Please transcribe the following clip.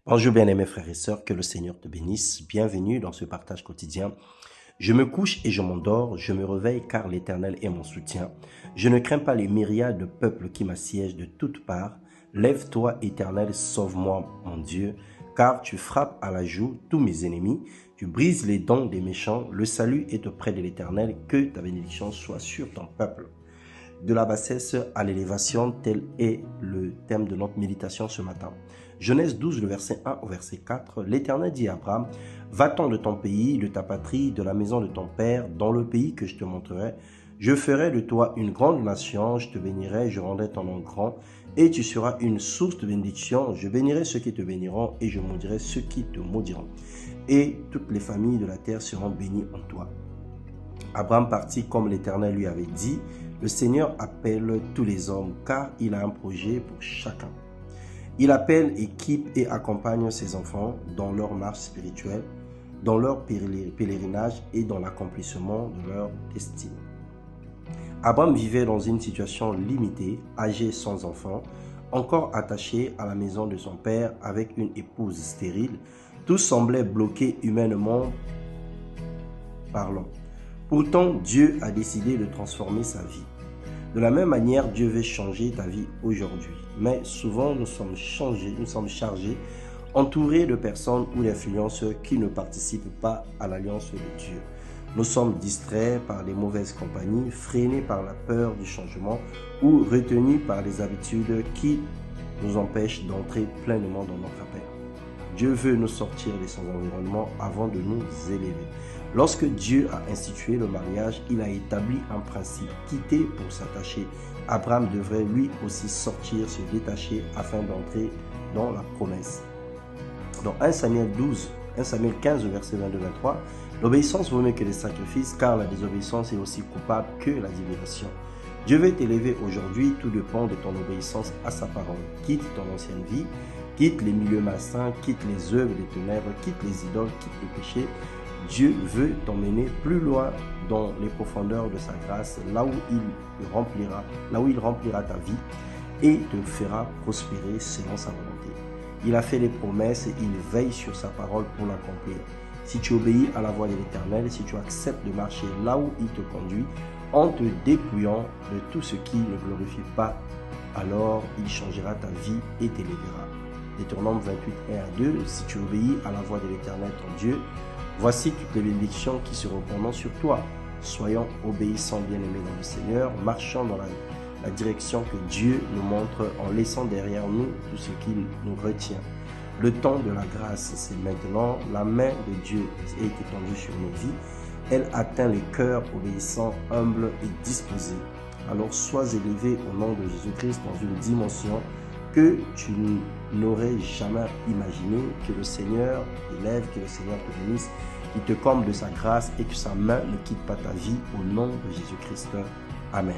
Bonjour bien-aimés frères et sœurs, que le Seigneur te bénisse. Bienvenue dans ce partage quotidien. Je me couche et je m'endors, je me réveille car l'Éternel est mon soutien. Je ne crains pas les myriades de peuples qui m'assiègent de toutes parts. Lève-toi, Éternel, sauve-moi, mon Dieu, car tu frappes à la joue tous mes ennemis. Tu brises les dents des méchants. Le salut est auprès de l'Éternel. Que ta bénédiction soit sur ton peuple. De la bassesse à l'élévation, tel est le thème de notre méditation ce matin. Genèse 12, le verset 1 au verset 4, l'Éternel dit à Abraham, « Va-t'en de ton pays, de ta patrie, de la maison de ton père, dans le pays que je te montrerai. Je ferai de toi une grande nation, je te bénirai, je rendrai ton nom grand, et tu seras une source de bénédiction. Je bénirai ceux qui te béniront, et je maudirai ceux qui te maudiront. Et toutes les familles de la terre seront bénies en toi. » Abraham partit comme l'Éternel lui avait dit. Le Seigneur appelle tous les hommes car il a un projet pour chacun. Il appelle, équipe et accompagne ses enfants dans leur marche spirituelle, dans leur pèlerinage et dans l'accomplissement de leur destinée. Abraham vivait dans une situation limitée, âgé sans enfant, encore attaché à la maison de son père avec une épouse stérile. Tout semblait bloqué humainement parlant. Pourtant, Dieu a décidé de transformer sa vie. De la même manière, Dieu veut changer ta vie aujourd'hui. Mais souvent, nous sommes chargés, entourés de personnes ou d'influences qui ne participent pas à l'alliance de Dieu. Nous sommes distraits par les mauvaises compagnies, freinés par la peur du changement ou retenus par des habitudes qui nous empêchent d'entrer pleinement dans notre appel. Dieu veut nous sortir de son environnement avant de nous élever. Lorsque Dieu a institué le mariage, il a établi un principe, quitter pour s'attacher. Abraham devrait lui aussi sortir, se détacher afin d'entrer dans la promesse. Dans 1 Samuel 15, verset 22-23, l'obéissance vaut mieux que les sacrifices, car la désobéissance est aussi coupable que la divination. Dieu veut t'élever aujourd'hui, tout dépend de ton obéissance à sa parole. Quitte ton ancienne vie, quitte les milieux malsains, quitte les œuvres des ténèbres, quitte les idoles, quitte le péché. Dieu veut t'emmener plus loin dans les profondeurs de sa grâce, là où il remplira ta vie et te fera prospérer selon sa volonté. Il a fait des promesses et il veille sur sa parole pour l'accomplir. Si tu obéis à la voix de l'Éternel, si tu acceptes de marcher là où il te conduit, en te dépouillant de tout ce qui ne glorifie pas, alors il changera ta vie et t'élèvera. Deutéronome 28, 1 à 2, si tu obéis à la voix de l'Éternel ton Dieu, voici toutes les bénédictions qui seront pendant sur toi. Soyons obéissants, bien-aimés dans le Seigneur, marchons dans la direction que Dieu nous montre en laissant derrière nous tout ce qui nous retient. Le temps de la grâce, c'est maintenant. La main de Dieu est étendue sur nos vies. Elle atteint les cœurs obéissants, humbles et disposés. Alors sois élevé au nom de Jésus-Christ dans une dimension que tu n'aurais jamais imaginé. Que le Seigneur t'élève, que le Seigneur te bénisse, qu'il te comble de sa grâce et que sa main ne quitte pas ta vie au nom de Jésus-Christ. Amen.